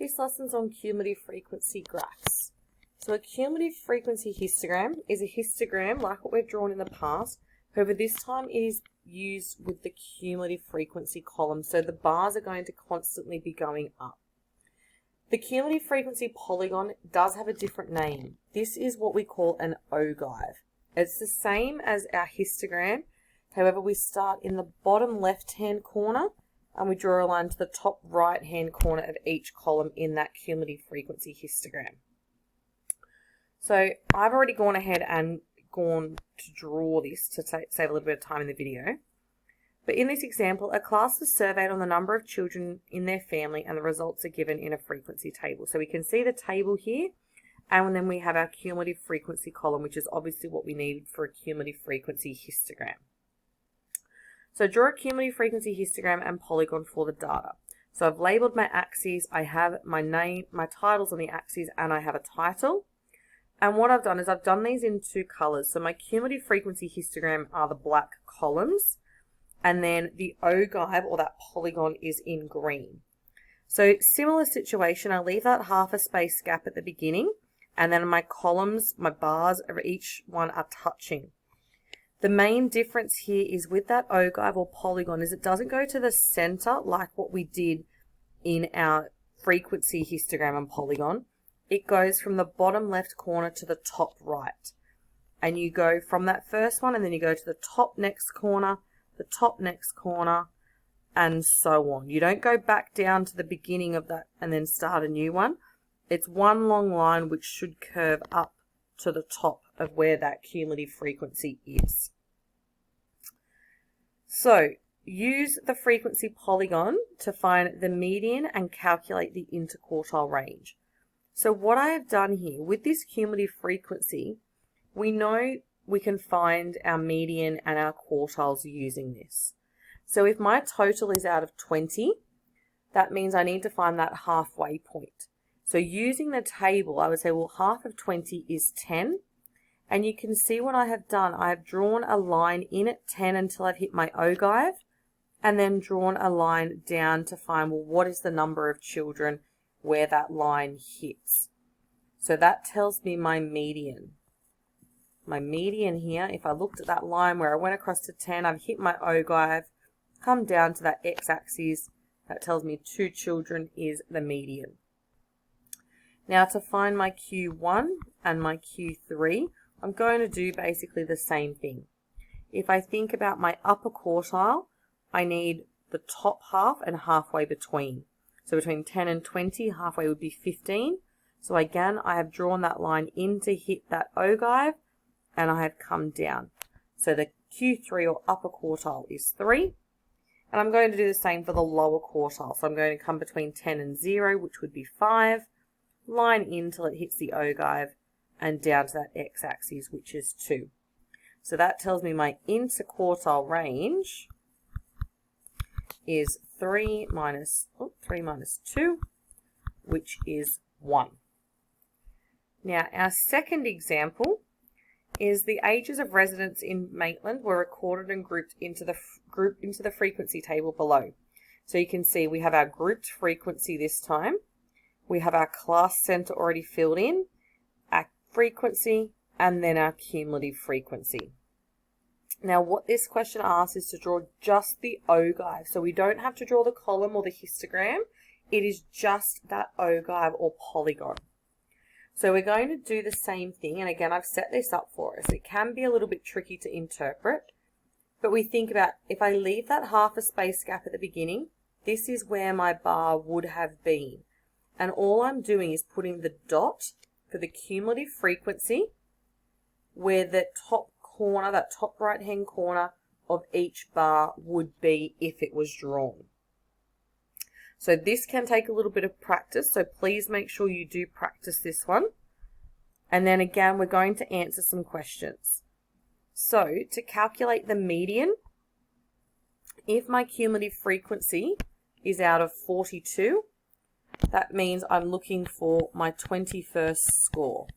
this lesson's on cumulative frequency graphs. So a cumulative frequency histogram is a histogram like what we've drawn in the past. However, this time it is used with the cumulative frequency column. So the bars are going to constantly be going up. The cumulative frequency polygon does have a different name. This is what we call an ogive. It's the same as our histogram. However, we start in the bottom left-hand corner and we draw a line to the top right-hand corner of each column in that cumulative frequency histogram. So I've already gone ahead and gone to draw this to save a little bit of time in the video. But in this example, a class is surveyed on the number of children in their family and the results are given in a frequency table. So we can see the table here, and then we have our cumulative frequency column, which is obviously what we need for a cumulative frequency histogram. So draw a cumulative frequency histogram and polygon for the data. So I've labeled my axes, I have my name, my titles on the axes, and I have a title. And what I've done is I've done these in two colors. So my cumulative frequency histogram are the black columns, and then the ogive or that polygon is in green. So similar situation, I leave that half a space gap at the beginning, and then my columns, my bars of each one are touching. The main difference here is with that ogive or polygon is it doesn't go to the center like what we did in our frequency histogram and polygon. It goes from the bottom left corner to the top right. And you go from that first one and then you go to the top next corner, the top next corner, and so on. You don't go back down to the beginning of that and then start a new one. It's one long line which should curve up to the top of where that cumulative frequency is. So use the frequency polygon to find the median and calculate the interquartile range. So what I have done here with this cumulative frequency, we know we can find our median and our quartiles using this. So if my total is out of 20, that means I need to find that halfway point. So using the table, I would say, well, half of 20 is 10. And you can see what I have done. I have drawn a line in at 10 until I've hit my ogive, and then drawn a line down to find, well, what is the number of children where that line hits. So that tells me my median. My median here, if I looked at that line where I went across to 10, I've hit my ogive, come down to that x-axis, that tells me 2 children is the median. Now to find my Q1 and my Q3, I'm going to do basically the same thing. If I think about my upper quartile, I need the top half and halfway between. So between 10 and 20, halfway would be 15. So again, I have drawn that line in to hit that ogive, and I have come down. So the Q3 or upper quartile is 3. And I'm going to do the same for the lower quartile. So I'm going to come between 10 and 0, which would be 5. Line in till it hits the ogive, and down to that x-axis, which is 2. So that tells me my interquartile range is 3 minus 2, which is 1. Now, our second example is the ages of residents in Maitland were recorded and grouped into the frequency table below. So you can see we have our grouped frequency this time. We have our class center already filled in, our frequency, and then our cumulative frequency. Now what this question asks is to draw just the ogive. So we don't have to draw the column or the histogram. It is just that ogive or polygon. So we're going to do the same thing. And again, I've set this up for us. It can be a little bit tricky to interpret. But we think about if I leave that half a space gap at the beginning, this is where my bar would have been. And all I'm doing is putting the dot for the cumulative frequency where the top corner, that top right hand corner of each bar would be if it was drawn. So this can take a little bit of practice, so please make sure you do practice this one. And then again, we're going to answer some questions. So to calculate the median, if my cumulative frequency is out of 42, that means I'm looking for my 21st score.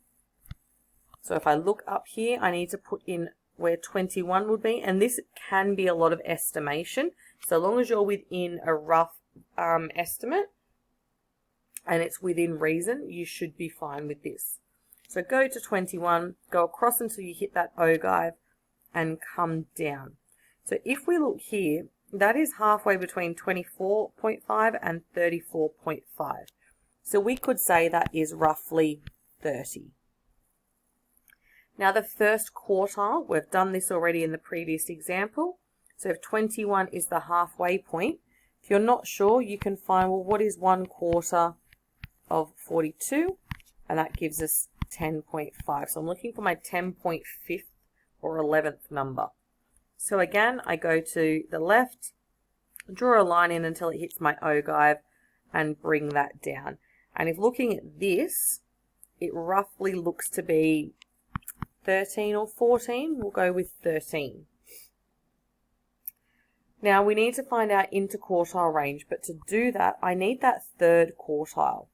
So if I look up here, I need to put in where 21 would be, and this can be a lot of estimation. So long as you're within a rough estimate, and it's within reason, you should be fine with this. So go to 21, go across until you hit that ogive and come down. So if we look here, that is halfway between 24.5 and 34.5. So we could say that is roughly 30. Now the first quartile, we've done this already in the previous example. So if 21 is the halfway point, if you're not sure, you can find, well, what is 1/4 of 42? And that gives us 10.5. So I'm looking for my 10.5 or 11th number. So again, I go to the left, draw a line in until it hits my ogive, and bring that down. And if looking at this, it roughly looks to be 13 or 14. We'll go with 13. Now we need to find our interquartile range, but to do that, I need that third quartile.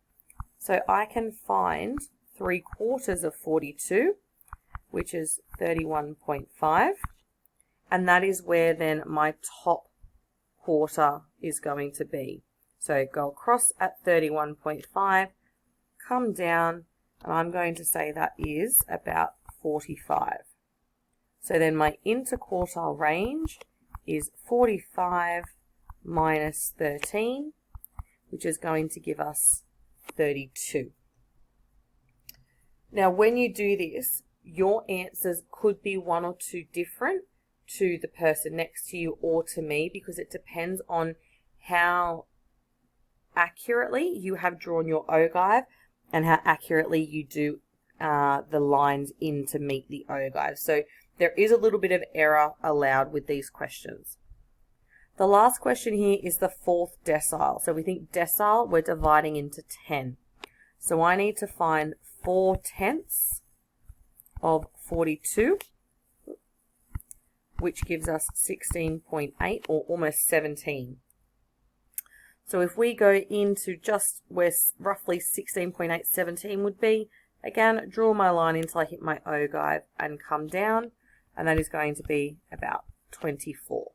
So I can find 3/4 of 42, which is 31.5, and that is where then my top quarter is going to be. So go across at 31.5, come down, and I'm going to say that is about 45. So then my interquartile range is 45 minus 13, which is going to give us 32. Now when you do this, your answers could be one or two different to the person next to you or to me, because it depends on how accurately you have drawn your ogive and how accurately you do the lines in to meet the ogive. So there is a little bit of error allowed with these questions. The last question here is the fourth decile. So we think decile, we're dividing into 10. So I need to find 4/10 of 42, which gives us 16.8 or almost 17. So if we go into just where roughly 16.8, 17 would be, again, draw my line until I hit my ogive and come down, and that is going to be about 24.